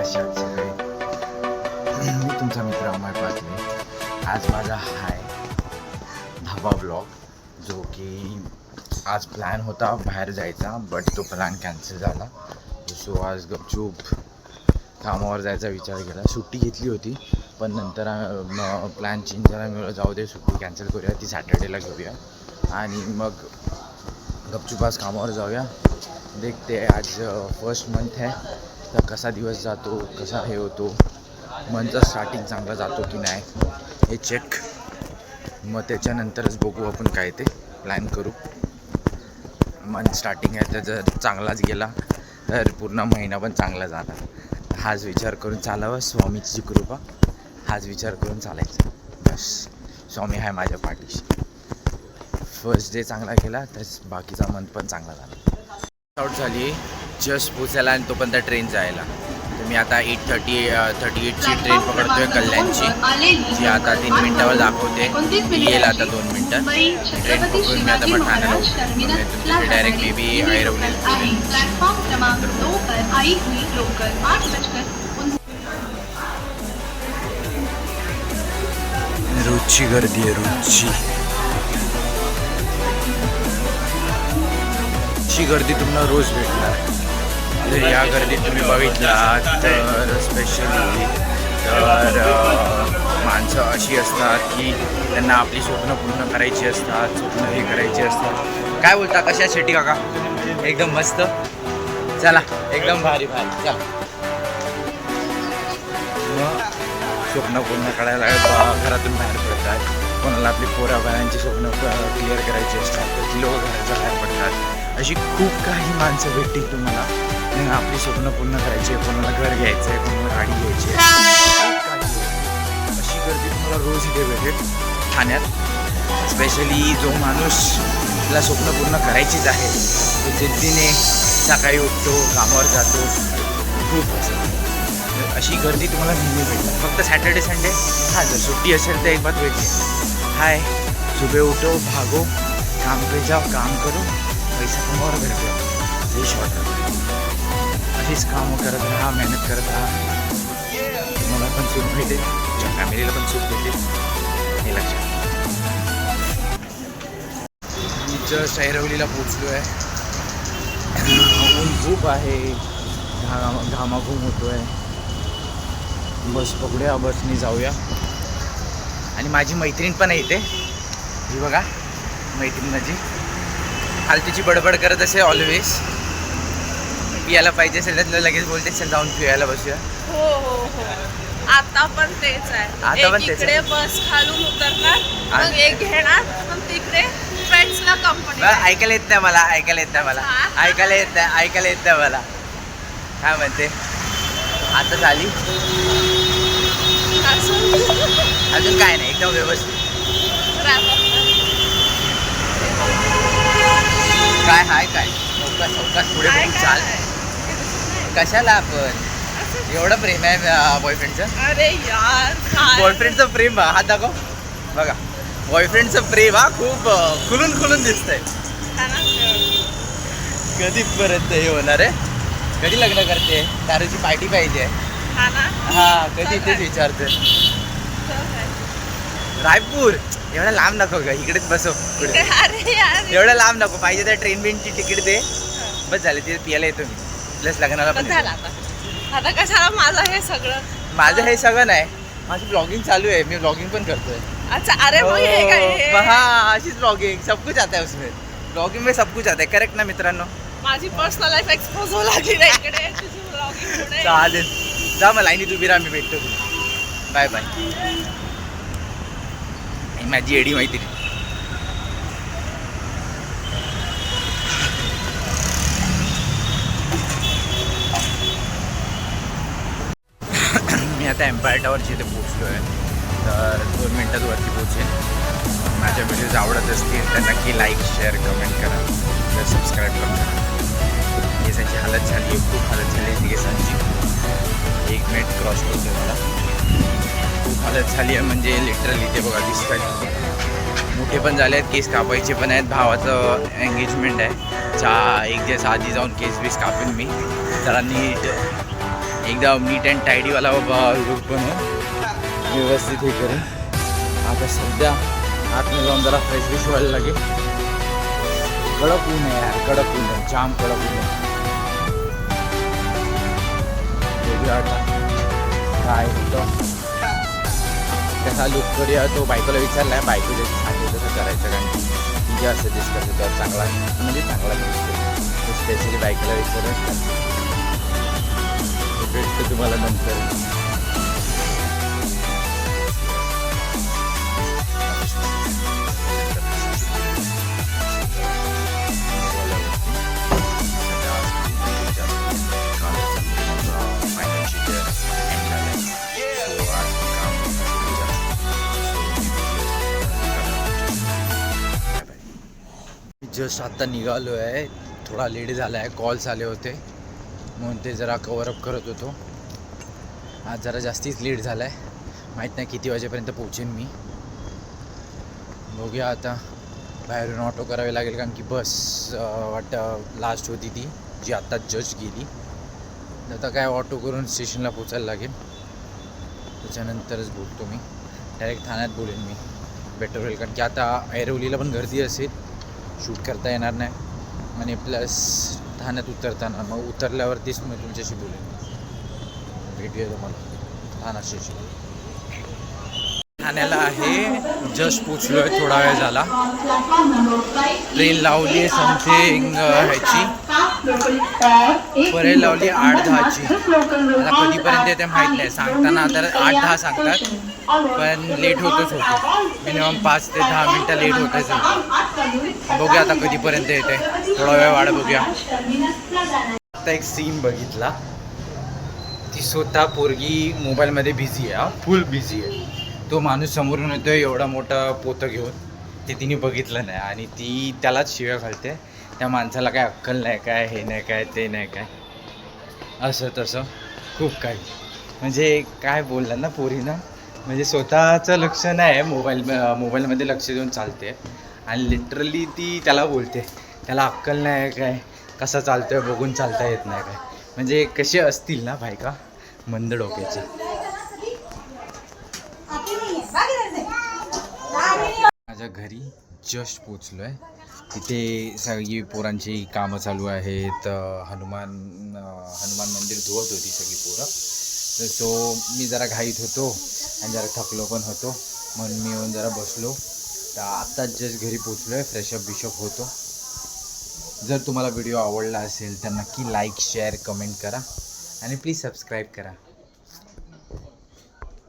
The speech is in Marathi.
कशा आहात सगळे? मी तुमचा मित्र अमर पाटले. आज माझा हाय 10वा ब्लॉग, जो की आज प्लॅन होता बाहेर जायचा, बट तो प्लॅन कॅन्सल झाला. सो आज गपचूप कामावर जायचा विचार केला. सुट्टी घेतली होती, पण नंतर प्लॅन चेंज झाला. मी जाऊ दे, सुट्टी कॅन्सल करूया, ती सॅटर्डेला घेऊया आणि मग गपचूप आज कामावर जाऊया. देखते आज फर्स्ट मंथ आहे, तर कसा दिवस जातो, कसा हे होतो, मंथचा स्टार्टिंग चांगला जातो की नाही हे चेक. मग त्याच्यानंतरच बघू आपण काय ते प्लॅन करू. मंथ स्टार्टिंग आहे, तर जर चांगलाच गेला तर पूर्ण महिना पण चांगला जाणार. हाच विचार करून चालावं, स्वामीची कृपा, हाच विचार करून चालायचं बस. स्वामी आहे माझ्या पाठीशी. फर्स्ट डे चांगला गेला तर बाकीचा मंथ पण चांगला झाला. आउट झाली जस्ट पोचायला आणि तोपर्यंत ट्रेन जायला. तर मी आता 8:38ची ट्रेन पकडतोय कल्याणची, जी आता 3 मिनिटावर दाखवते. येईल आता 2 मिनिटात. ट्रेन पकडून मी आता ठाण्याला डायरेक्ट मे बी ऐरवली. रोजची गर्दी आहे, रोजची गर्दी तुम्हाला रोज भेटणार. जर या गर्दीत तुम्ही बघितला तर स्पेशली तर माणसं अशी असतात की त्यांना आपली स्वप्न पूर्ण करायची असतात, स्वप्न हे करायची असतात. काय बोलता, कशा शेटी काका? एकदम मस्त. चला, एकदम भारी भारी. चला, मग स्वप्न पूर्ण करायला घरातून बाहेर पडतात. कोणाला आपली पोराबाळांची स्वप्न क्लिअर करायची असतात, तर ती लोक घराच्या बाहेर पडतात. अशी खूप काही माणसं भेटतील तुम्हाला. आपली स्वप्न पूर्ण करायची आहे, कोणाला घर घ्यायचं आहे, कोणाला गाडी घ्यायची आहे, अशी गर्दी तुम्हाला रोज इथे भेटेल ठाण्यात. स्पेशली जो माणूस आपला स्वप्न पूर्ण करायचीच आहे, तो जिद्दीने सकाळी उठतो, कामावर जातो. खूप अशी गर्दी तुम्हाला नेहमी भेटणार. फक्त सॅटर्डे संडे हां जर सुट्टी असेल तर एक बात वेगळी. हाय, सुबह उठो, भागो, काम पे जाओ, काम करो, पैसा कमावर भेटतो. हे शॉर्ट अशीच कामं करत राहा, मेहनत करत राहा. मला पण सुख भेटेल, तुमच्या फॅमिलीला पण सुख भेटेल, हे लक्षात. मी जस्ट ऐरवलीला पोचलो आहे. ऊन खूप आहे, घामाघूम होतो आहे. बस पकडूया, बसनी जाऊया. आणि माझी मैत्रीण पण आहे इथे, ही बघा मैत्रीण माझी. फालतूची बडबड करत असे ऑलवेज. पियाला पाहिजे असेल तर लगेच बोलते चल जाऊन पियाला बसूया. हो हो हो, आता पण तेच आहे. आता पण तेच इकडे बस खालून उतरणार, मग एक घेणार, मग तिकडे फ्रेंड्सला कंपनी. ऐकायला येत नाही मला, ऐकायला येत नाही मला, ऐकायला येत नाही, ऐकायला येत नाही मला. काय म्हणते आता झाली अजून काय नाही, एकदम व्यवस्थित. काय हाय काय चौकात पुढे बघून चाल. कशाला आपण एवढं प्रेम आहे बॉयफ्रेंडचं? अरे यार, बॉयफ्रेंडचं प्रेम हा दाखव. बघा बॉयफ्रेंडचं प्रेम हा खूप खुलून दिसतंय. कधी परत हे होणार आहे? कधी लग्न करते? दारूची पार्टी पाहिजे. हा कधी तेच विचारते. रायपूर एवढा लांब नको ग, इकडेच बसव. एवढं लांब नको, पाहिजे तर ट्रेन बिनची तिकीट दे, बस झाले. तिथे पियाला येतो मी, प्लस लग्नाला पण. आता कशाला माझं हे सगळं? माझं हे सगळं नाही, माझी ब्लॉगिंग चालू आहे, मी ब्लॉगिंग पण करतोय. अच्छा, अरे हाँ अशीच ब्लॉगिंग, सब कुछ आता है उसमें. ब्लॉगिंग में सब कुछ आता है. करेक्ट ना मित्रांनो? माझी पर्सनल लाईफ एक्सपोज होऊ लागली ना इकडे. चालेल, जा मग लाईनीत उभी राहा, मी भेटतो. Bye bye. माझी एडी माहिती. मी आता एम्पायर टॉवरची इथे पोचलो आहे, तर 2 मिनटात वरती पोचेन. माझ्या व्हिडिओज आवडत असतील तर नक्की लाईक, शेअर, कमेंट करा, तर सबस्क्राईब करा. केसांची हालत झाली आहे, खूप हालत झाली आहे केसांची. 1 मिनिट क्रॉस करतो मला. खूप हालत झाली आहे म्हणजे लिटरली. ते बघा दिसत आहे, मोठे पण झाले आहेत, केस कापायचे पण आहेत. भावाचं एंगेजमेंट आहे, 1 दिवस आधी जाऊन केस बीस कापेन मी. जरा नीट एकदम नीट अँड टायडीवाला लुक बनवून व्यवस्थित हे करेन. आता सध्या आतमध्ये जाऊन जरा फ्रेश व्हायला लागेल. कडक ऊन आहे यार, कडक ऊन आहे, जाम कडक ऊन आहे. बघूया आता काय होतं. कसा लुक करूया तो बायकोला विचारला आहे. बायको जे सांगितलं तसं करायचं, कारण की जे सजेस्ट करतो तर चांगला म्हणजे चांगला दिसतो. स्पेशली बायकोला विचारत भेटतो तुम्हाला नंतर. जस्ट आत्ता निघालो आहे. थोडा लेट झाला आहे, कॉल्स आले होते म्हणून ते जरा कवरअप करत होतो. आज जरा जास्तीच लेट झाला आहे. माहीत नाही किती वाजेपर्यंत पोहोचेन मी. बघूया आता. बाहेरून ऑटो करावे लागेल, कारण की बस वाटतं लास्ट होती ती जी आत्ता जस्ट गेली. आता काय ऑटो करून स्टेशनला पोचायला लागेल. त्याच्यानंतरच बोलतो मी. डायरेक्ट ठाण्यात बोलेन मी, बेटर होईल. कारण की आता ऐरोलीला पण गर्दी असेल, शूट करता येणार नाही. आणि प्लस ठाण्यात उतरताना मग उतरल्यावरतीच मी तुमच्याशी बोलेन. भेटूया तुम्हाला ठाणा स्टेशन. ठाण्याला आहे, जस्ट पोचलो आहे, थोडा वेळ झाला. ट्रेन लावली आहे समथिंग ह्याची परेल लावली 8:10ची. आता कधीपर्यंत येते माहीत नाही. सांगताना तर 8:10 सांगतात, पण लेट होतच होतो. मिनिमम 5 ते 10 मिनटं लेट होतच होतं. बघूया आता कधीपर्यंत येते. थोडा वेळ वाढ बघूया. आता एक सीन बघितला. ती स्वतः पोरगी मोबाईलमध्ये बिझी आहे, फुल बिझी आहे. तो माणूस समोरून येतो एवढा मोठा पोतं घेऊन, ते तिने बघितलं नाही आणि ती त्यालाच शिव्या घालते. त्या माणसाला काय अक्कल नाही, काय हे नाही, काय ते नाही, काय असं तसं खूप काही. म्हणजे काय बोललं ना पोरीनं, म्हणजे स्वतःचं लक्ष नाही, मोबाईलमध्ये लक्ष देऊन चालते. आणि लिटरली ती त्याला बोलते, त्याला अक्कल नाही काय, कसं चालतोय बघून चालता येत नाही काय. म्हणजे कसे असतील ना बायका मंद डोक्याचे. माझ्या घरी जस्ट पोचलो आहे. तिथे सगळी पोरांची कामं चालू आहेत. हनुमान मंदिर धुवत होती सगळी पोरं. तर तो मी जरा घाईत होतो आणि जरा थकलो पण होतो, म्हणून मी येऊन जरा बसलो. तर आत्ताच जस्ट घरी पोचलो आहे, फ्रेशअप बिशअप होतो. जर तुम्हाला व्हिडिओ आवडला असेल तर नक्की लाईक शेअर कमेंट करा आणि प्लीज सबस्क्राईब करा.